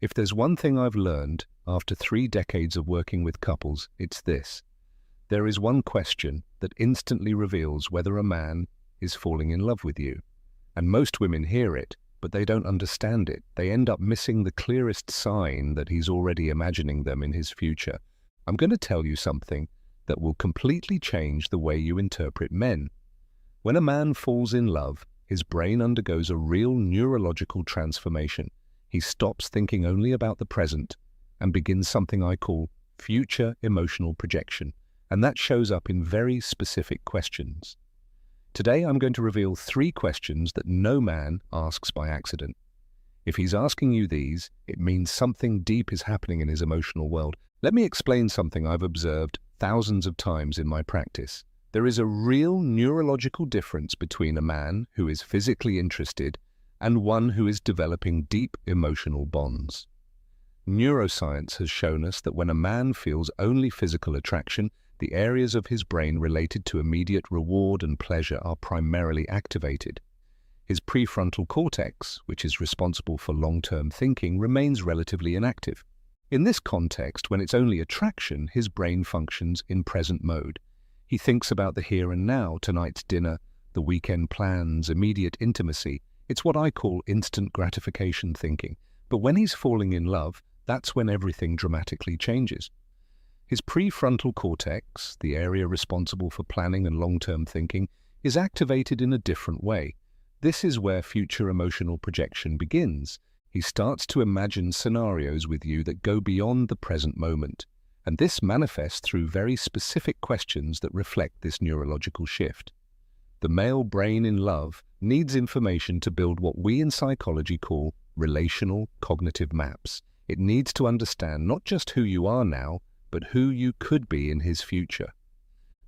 If there's one thing I've learned after 3 decades of working with couples, it's this. There is one question that instantly reveals whether a man is falling in love with you. And most women hear it, but they don't understand it. They end up missing the clearest sign that he's already imagining them in his future. I'm going to tell you something that will completely change the way you interpret men. When a man falls in love, his brain undergoes a real neurological transformation. He stops thinking only about the present and begins something I call future emotional projection. And that shows up in very specific questions. Today, I'm going to reveal 3 questions that no man asks by accident. If he's asking you these, it means something deep is happening in his emotional world. Let me explain something I've observed thousands of times in my practice. There is a real neurological difference between a man who is physically interested and one who is developing deep emotional bonds. Neuroscience has shown us that when a man feels only physical attraction, the areas of his brain related to immediate reward and pleasure are primarily activated. His prefrontal cortex, which is responsible for long-term thinking, remains relatively inactive. In this context, when it's only attraction, his brain functions in present mode. He thinks about the here and now, tonight's dinner, the weekend plans, immediate intimacy. It's what I call instant gratification thinking. But when he's falling in love, that's when everything dramatically changes. His prefrontal cortex, the area responsible for planning and long-term thinking, is activated in a different way. This is where future emotional projection begins. He starts to imagine scenarios with you that go beyond the present moment. And this manifests through very specific questions that reflect this neurological shift. The male brain in love needs information to build what we in psychology call relational cognitive maps. It needs to understand not just who you are now, but who you could be in his future.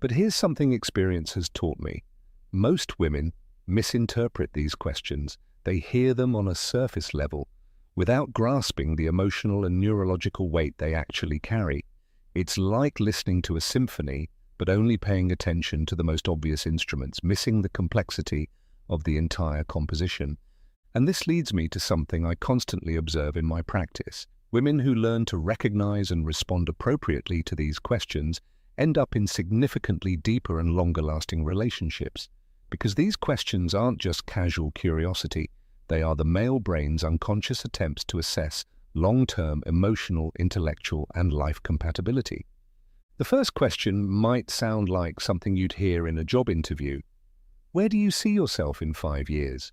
But here's something experience has taught me. Most women misinterpret these questions. They hear them on a surface level, without grasping the emotional and neurological weight they actually carry. It's like listening to a symphony, but only paying attention to the most obvious instruments, missing the complexity of the entire composition. And this leads me to something I constantly observe in my practice. Women who learn to recognize and respond appropriately to these questions end up in significantly deeper and longer-lasting relationships. Because these questions aren't just casual curiosity, they are the male brain's unconscious attempts to assess long-term emotional, intellectual, and life compatibility. The first question might sound like something you'd hear in a job interview. Where do you see yourself in 5 years?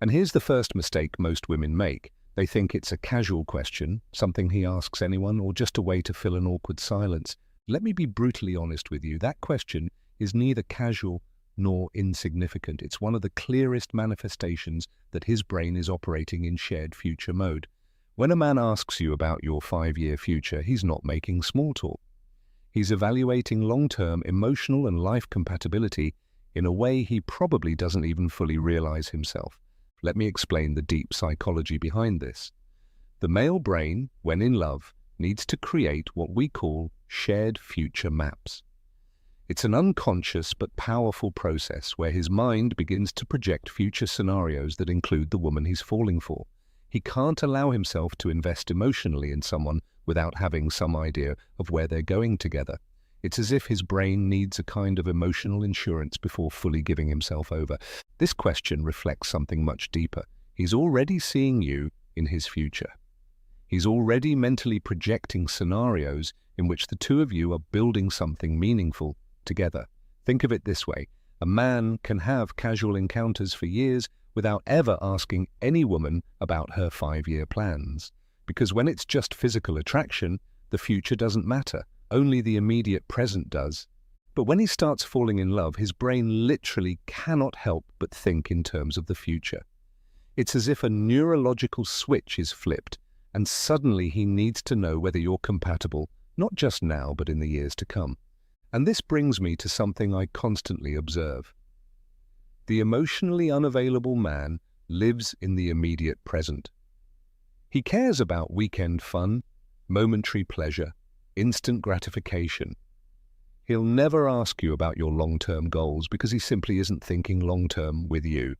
And here's the first mistake most women make. They think it's a casual question, something he asks anyone, or just a way to fill an awkward silence. Let me be brutally honest with you. That question is neither casual nor insignificant. It's one of the clearest manifestations that his brain is operating in shared future mode. When a man asks you about your 5-year future, he's not making small talk. He's evaluating long-term emotional and life compatibility in a way he probably doesn't even fully realize himself. Let me explain the deep psychology behind this. The male brain, when in love, needs to create what we call shared future maps. It's an unconscious but powerful process where his mind begins to project future scenarios that include the woman he's falling for. He can't allow himself to invest emotionally in someone without having some idea of where they're going together. It's as if his brain needs a kind of emotional insurance before fully giving himself over. This question reflects something much deeper. He's already seeing you in his future. He's already mentally projecting scenarios in which the two of you are building something meaningful together. Think of it this way. A man can have casual encounters for years without ever asking any woman about her 5-year plans. Because when it's just physical attraction, the future doesn't matter. Only the immediate present does. But when he starts falling in love, his brain literally cannot help but think in terms of the future. It's as if a neurological switch is flipped, and suddenly he needs to know whether you're compatible, not just now, but in the years to come. And this brings me to something I constantly observe. The emotionally unavailable man lives in the immediate present. He cares about weekend fun, momentary pleasure, instant gratification. He'll never ask you about your long-term goals because he simply isn't thinking long-term with you.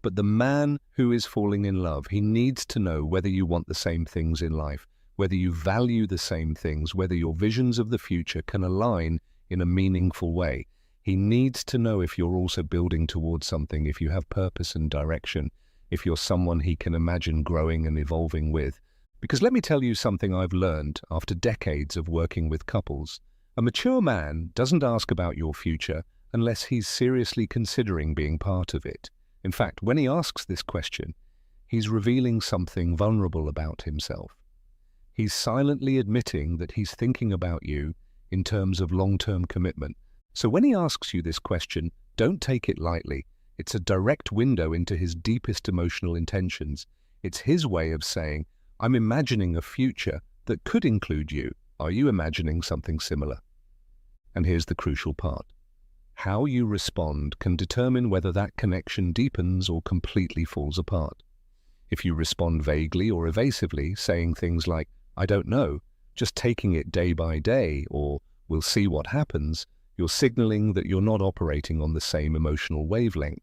But the man who is falling in love, he needs to know whether you want the same things in life, whether you value the same things, whether your visions of the future can align in a meaningful way. He needs to know if you're also building towards something, if you have purpose and direction, if you're someone he can imagine growing and evolving with. Because let me tell you something I've learned after decades of working with couples. A mature man doesn't ask about your future unless he's seriously considering being part of it. In fact, when he asks this question, he's revealing something vulnerable about himself. He's silently admitting that he's thinking about you in terms of long-term commitment. So when he asks you this question, don't take it lightly. It's a direct window into his deepest emotional intentions. It's his way of saying, I'm imagining a future that could include you. Are you imagining something similar? And here's the crucial part. How you respond can determine whether that connection deepens or completely falls apart. If you respond vaguely or evasively, saying things like, I don't know, just taking it day by day, or we'll see what happens, you're signaling that you're not operating on the same emotional wavelength.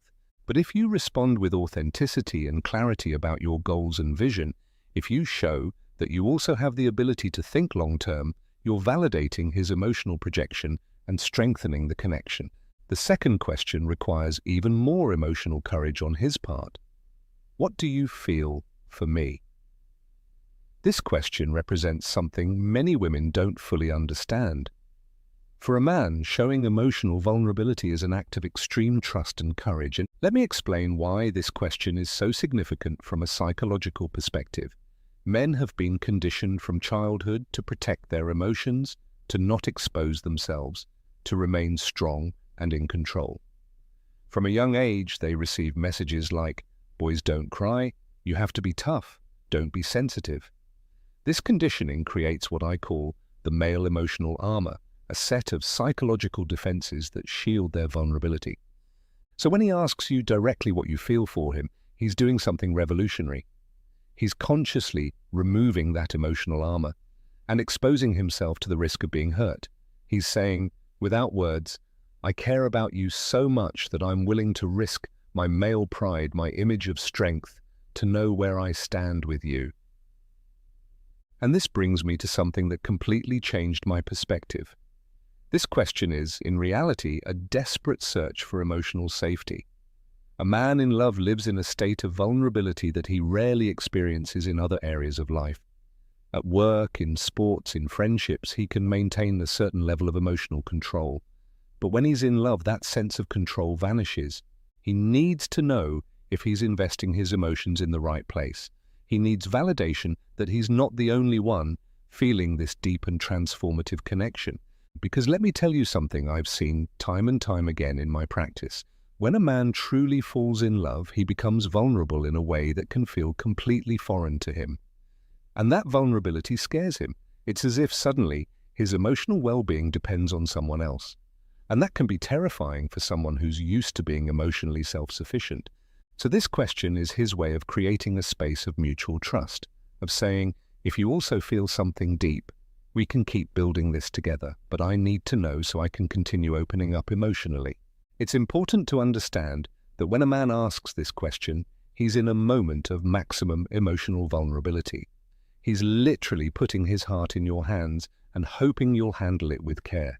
But if you respond with authenticity and clarity about your goals and vision, if you show that you also have the ability to think long-term, you're validating his emotional projection and strengthening the connection. The second question requires even more emotional courage on his part. What do you feel for me? This question represents something many women don't fully understand. For a man, showing emotional vulnerability is an act of extreme trust and courage. And let me explain why this question is so significant from a psychological perspective. Men have been conditioned from childhood to protect their emotions, to not expose themselves, to remain strong and in control. From a young age, they receive messages like, boys don't cry, you have to be tough, don't be sensitive. This conditioning creates what I call the male emotional armor, a set of psychological defenses that shield their vulnerability. So when he asks you directly what you feel for him, he's doing something revolutionary. He's consciously removing that emotional armor and exposing himself to the risk of being hurt. He's saying, without words, I care about you so much that I'm willing to risk my male pride, my image of strength, to know where I stand with you. And this brings me to something that completely changed my perspective. This question is, in reality, a desperate search for emotional safety. A man in love lives in a state of vulnerability that he rarely experiences in other areas of life. At work, in sports, in friendships, he can maintain a certain level of emotional control. But when he's in love, that sense of control vanishes. He needs to know if he's investing his emotions in the right place. He needs validation that he's not the only one feeling this deep and transformative connection. Because let me tell you something I've seen time and time again in my practice. When a man truly falls in love, he becomes vulnerable in a way that can feel completely foreign to him. And that vulnerability scares him. It's as if suddenly his emotional well-being depends on someone else. And that can be terrifying for someone who's used to being emotionally self-sufficient. So this question is his way of creating a space of mutual trust, of saying, if you also feel something deep, we can keep building this together, but I need to know so I can continue opening up emotionally. It's important to understand that when a man asks this question, he's in a moment of maximum emotional vulnerability. He's literally putting his heart in your hands and hoping you'll handle it with care.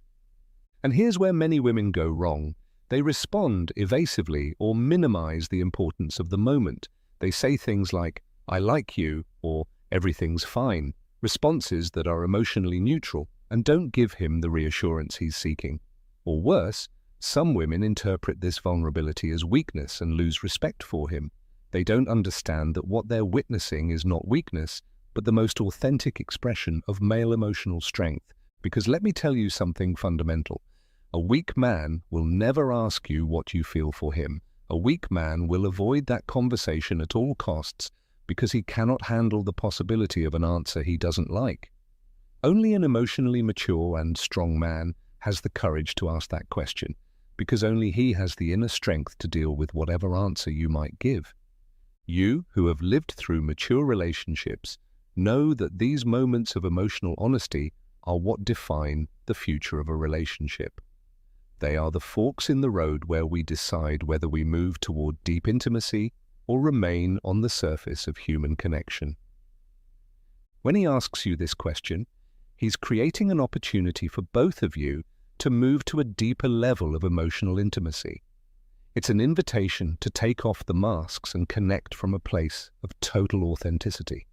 And here's where many women go wrong. They respond evasively or minimize the importance of the moment. They say things like, I like you, or everything's fine, responses that are emotionally neutral and don't give him the reassurance he's seeking. Or worse, some women interpret this vulnerability as weakness and lose respect for him. They don't understand that what they're witnessing is not weakness, but the most authentic expression of male emotional strength. Because let me tell you something fundamental. A weak man will never ask you what you feel for him. A weak man will avoid that conversation at all costs because he cannot handle the possibility of an answer he doesn't like. Only an emotionally mature and strong man has the courage to ask that question, because only he has the inner strength to deal with whatever answer you might give. You, who have lived through mature relationships, know that these moments of emotional honesty are what define the future of a relationship. They are the forks in the road where we decide whether we move toward deep intimacy or remain on the surface of human connection? When he asks you this question, he's creating an opportunity for both of you to move to a deeper level of emotional intimacy. It's an invitation to take off the masks and connect from a place of total authenticity.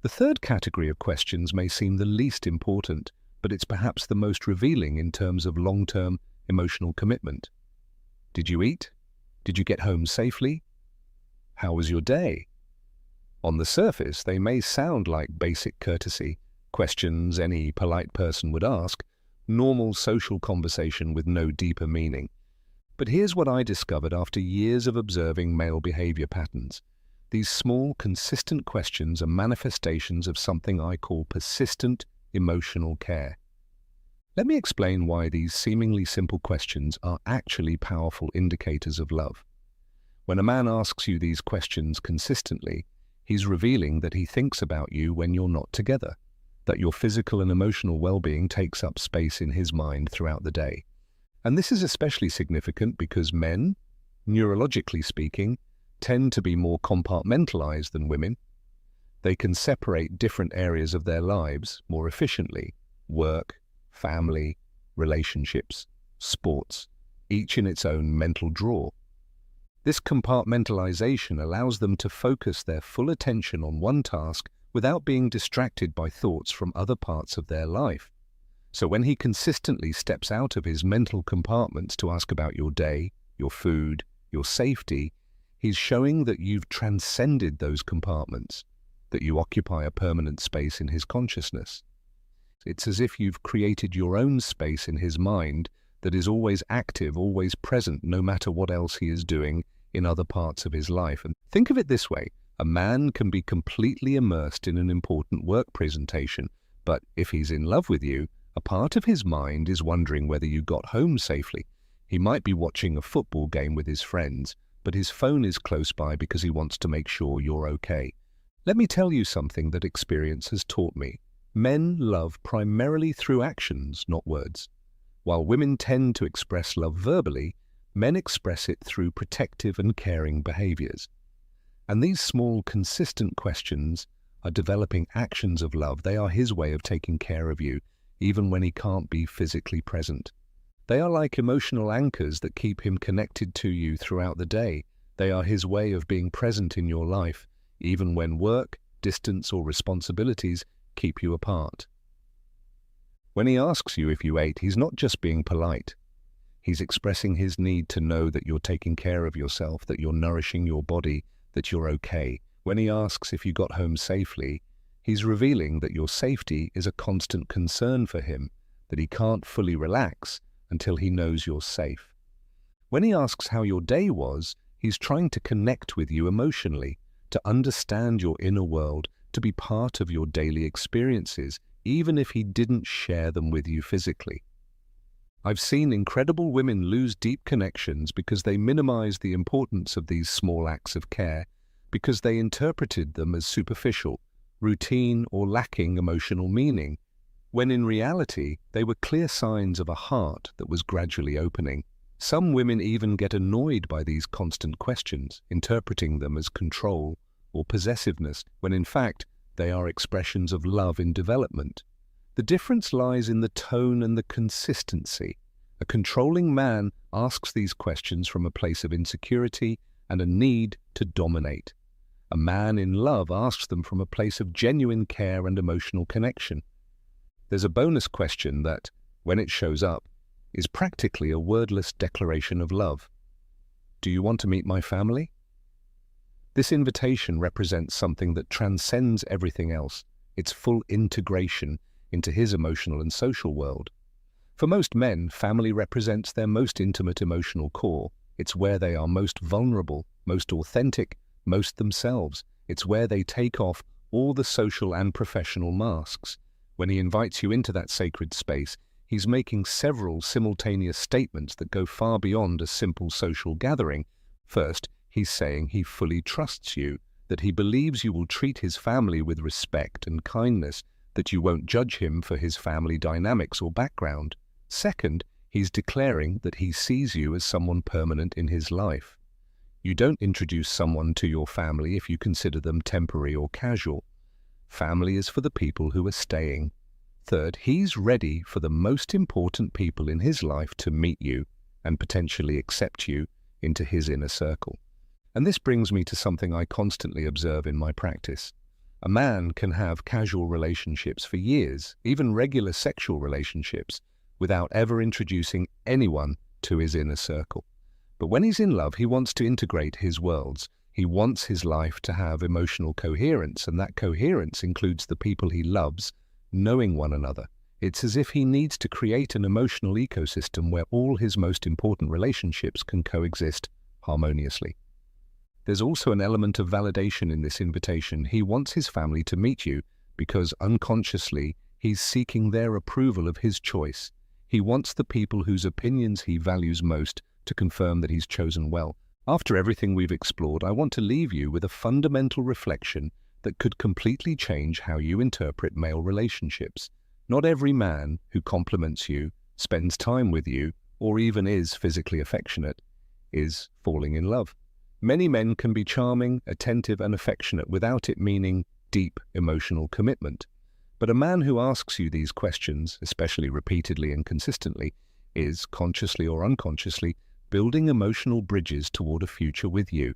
The third category of questions may seem the least important, but it's perhaps the most revealing in terms of long-term emotional commitment. Did you eat? Did you get home safely? How was your day? On the surface, they may sound like basic courtesy, questions any polite person would ask, normal social conversation with no deeper meaning. But here's what I discovered after years of observing male behavior patterns. These small, consistent questions are manifestations of something I call persistent emotional care. Let me explain why these seemingly simple questions are actually powerful indicators of love. When a man asks you these questions consistently, he's revealing that he thinks about you when you're not together, that your physical and emotional well-being takes up space in his mind throughout the day. And this is especially significant because men, neurologically speaking, tend to be more compartmentalized than women. They can separate different areas of their lives more efficiently: work, family, relationships, sports, each in its own mental drawer. This compartmentalization allows them to focus their full attention on one task without being distracted by thoughts from other parts of their life. So when he consistently steps out of his mental compartments to ask about your day, your food, your safety, he's showing that you've transcended those compartments, that you occupy a permanent space in his consciousness. It's as if you've created your own space in his mind that is always active, always present, no matter what else he is doing in other parts of his life. And think of it this way: a man can be completely immersed in an important work presentation, but if he's in love with you, a part of his mind is wondering whether you got home safely. He might be watching a football game with his friends, but his phone is close by because he wants to make sure you're okay. Let me tell you something that experience has taught me. Men love primarily through actions, not words. While women tend to express love verbally, men express it through protective and caring behaviors. And these small, consistent questions are developing actions of love. They are his way of taking care of you, even when he can't be physically present. They are like emotional anchors that keep him connected to you throughout the day. They are his way of being present in your life, even when work, distance, or responsibilities keep you apart. When he asks you if you ate, he's not just being polite. He's expressing his need to know that you're taking care of yourself, that you're nourishing your body, that you're okay. When he asks if you got home safely, he's revealing that your safety is a constant concern for him, that he can't fully relax until he knows you're safe. When he asks how your day was, he's trying to connect with you emotionally, to understand your inner world, to be part of your daily experiences, even if he didn't share them with you physically. I've seen incredible women lose deep connections because they minimize the importance of these small acts of care, because they interpreted them as superficial, routine, or lacking emotional meaning, when in reality they were clear signs of a heart that was gradually opening. Some women even get annoyed by these constant questions, interpreting them as control or possessiveness, when in fact they are expressions of love in development. The difference lies in the tone and the consistency. A controlling man asks these questions from a place of insecurity and a need to dominate. A man in love asks them from a place of genuine care and emotional connection. There's a bonus question that, when it shows up, is practically a wordless declaration of love. Do you want to meet my family? This invitation represents something that transcends everything else, its full integration into his emotional and social world. For most men, family represents their most intimate emotional core. It's where they are most vulnerable, most authentic, most themselves. It's where they take off all the social and professional masks. When he invites you into that sacred space, he's making several simultaneous statements that go far beyond a simple social gathering. First, he's saying he fully trusts you, that he believes you will treat his family with respect and kindness, that you won't judge him for his family dynamics or background. Second, he's declaring that he sees you as someone permanent in his life. You don't introduce someone to your family if you consider them temporary or casual. Family is for the people who are staying. Third, he's ready for the most important people in his life to meet you and potentially accept you into his inner circle. And this brings me to something I constantly observe in my practice. A man can have casual relationships for years, even regular sexual relationships, without ever introducing anyone to his inner circle. But when he's in love, he wants to integrate his worlds. He wants his life to have emotional coherence, and that coherence includes the people he loves knowing one another. It's as if he needs to create an emotional ecosystem where all his most important relationships can coexist harmoniously. There's also an element of validation in this invitation. He wants his family to meet you because unconsciously he's seeking their approval of his choice. He wants the people whose opinions he values most to confirm that he's chosen well. After everything we've explored, I want to leave you with a fundamental reflection that could completely change how you interpret male relationships. Not every man who compliments you, spends time with you, or even is physically affectionate, is falling in love. Many men can be charming, attentive, and affectionate without it meaning deep emotional commitment. But a man who asks you these questions, especially repeatedly and consistently, is, consciously or unconsciously, building emotional bridges toward a future with you.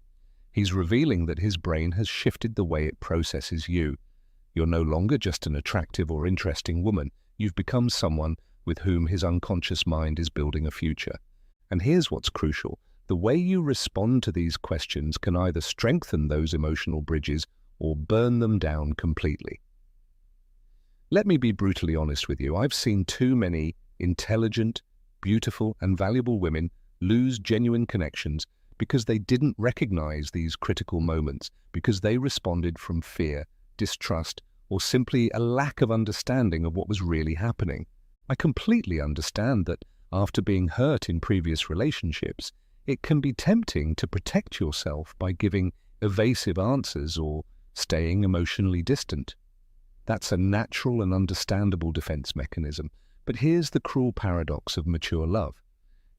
He's revealing that his brain has shifted the way it processes you. You're no longer just an attractive or interesting woman. You've become someone with whom his unconscious mind is building a future. And here's what's crucial. The way you respond to these questions can either strengthen those emotional bridges or burn them down completely. Let me be brutally honest with you. I've seen too many intelligent, beautiful, and valuable women lose genuine connections because they didn't recognize these critical moments, because they responded from fear, distrust, or simply a lack of understanding of what was really happening. I completely understand that after being hurt in previous relationships, it can be tempting to protect yourself by giving evasive answers or staying emotionally distant. That's a natural and understandable defense mechanism. But here's the cruel paradox of mature love.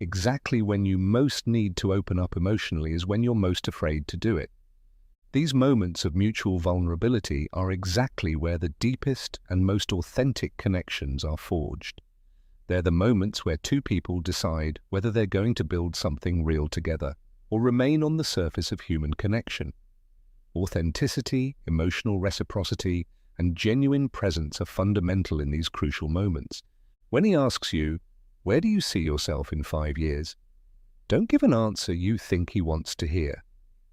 Exactly when you most need to open up emotionally is when you're most afraid to do it. These moments of mutual vulnerability are exactly where the deepest and most authentic connections are forged. They're the moments where two people decide whether they're going to build something real together or remain on the surface of human connection. Authenticity, emotional reciprocity, and genuine presence are fundamental in these crucial moments. When he asks you, "Where do you see yourself in 5 years?" don't give an answer you think he wants to hear.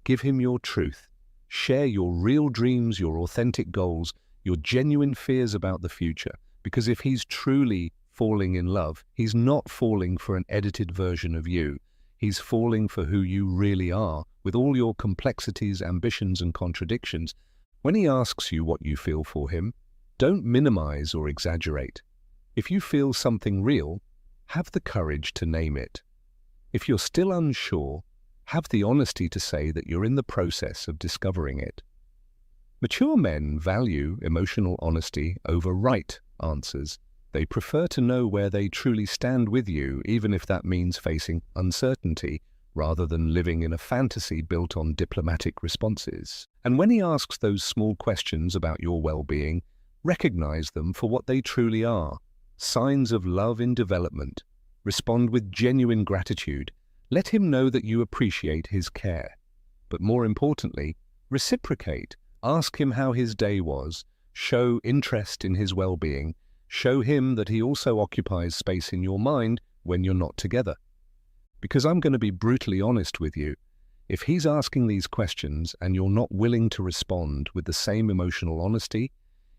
Give him your truth. Share your real dreams, your authentic goals, your genuine fears about the future. Because if he's truly falling in love, he's not falling for an edited version of you. He's falling for who you really are, with all your complexities, ambitions, and contradictions. When he asks you what you feel for him, don't minimize or exaggerate. If you feel something real, have the courage to name it. If you're still unsure, have the honesty to say that you're in the process of discovering it. Mature men value emotional honesty over right answers. They prefer to know where they truly stand with you, even if that means facing uncertainty, rather than living in a fantasy built on diplomatic responses. And when he asks those small questions about your well-being, recognize them for what they truly are, signs of love in development. Respond with genuine gratitude. Let him know that you appreciate his care. But more importantly, reciprocate. Ask him how his day was. Show interest in his well-being. Show him that he also occupies space in your mind when you're not together. Because I'm going to be brutally honest with you, if he's asking these questions and you're not willing to respond with the same emotional honesty,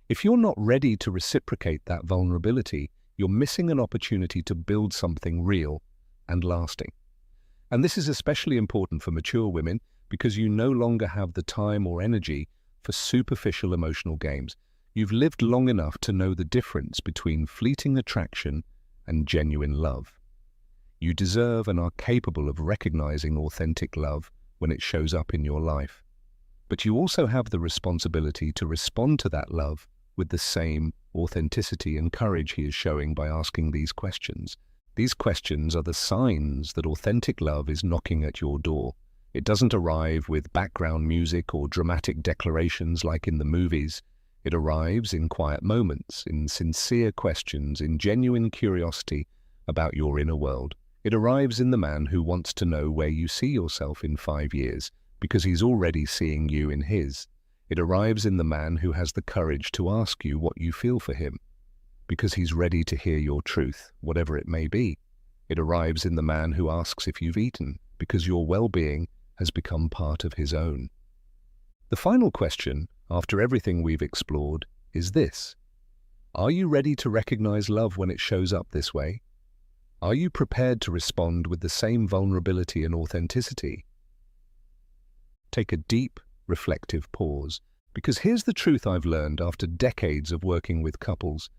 if you're not ready to reciprocate that vulnerability, you're missing an opportunity to build something real and lasting. And this is especially important for mature women because you no longer have the time or energy for superficial emotional games. You've lived long enough to know the difference between fleeting attraction and genuine love. You deserve and are capable of recognizing authentic love when it shows up in your life. But you also have the responsibility to respond to that love with the same authenticity and courage he is showing by asking these questions. These questions are the signs that authentic love is knocking at your door. It doesn't arrive with background music or dramatic declarations like in the movies. It arrives in quiet moments, in sincere questions, in genuine curiosity about your inner world. It arrives in the man who wants to know where you see yourself in 5 years, because he's already seeing you in his. It arrives in the man who has the courage to ask you what you feel for him, because he's ready to hear your truth, whatever it may be. It arrives in the man who asks if you've eaten, because your well-being has become part of his own. The final question, after everything we've explored, is this: are you ready to recognize love when it shows up this way? Are you prepared to respond with the same vulnerability and authenticity? Take a deep, reflective pause, because here's the truth I've learned after decades of working with couples.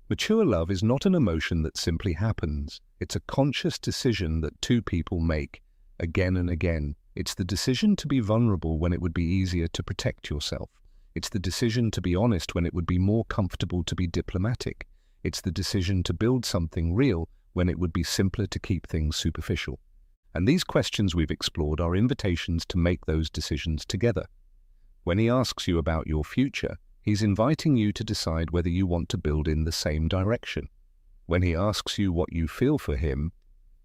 Mature love is not an emotion that simply happens. It's a conscious decision that two people make, again and again. It's the decision to be vulnerable when it would be easier to protect yourself. It's the decision to be honest when it would be more comfortable to be diplomatic. It's the decision to build something real when it would be simpler to keep things superficial. And these questions we've explored are invitations to make those decisions together. When he asks you about your future, he's inviting you to decide whether you want to build in the same direction. When he asks you what you feel for him,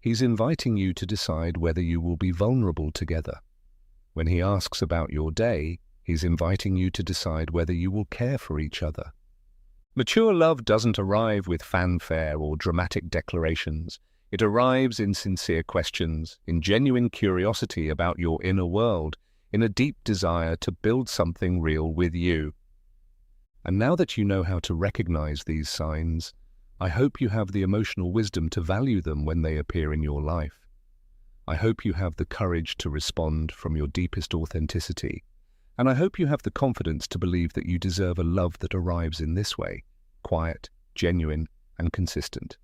he's inviting you to decide whether you will be vulnerable together. When he asks about your day, he's inviting you to decide whether you will care for each other. Mature love doesn't arrive with fanfare or dramatic declarations. It arrives in sincere questions, in genuine curiosity about your inner world, in a deep desire to build something real with you. And now that you know how to recognize these signs, I hope you have the emotional wisdom to value them when they appear in your life. I hope you have the courage to respond from your deepest authenticity. And I hope you have the confidence to believe that you deserve a love that arrives in this way: quiet, genuine, and consistent.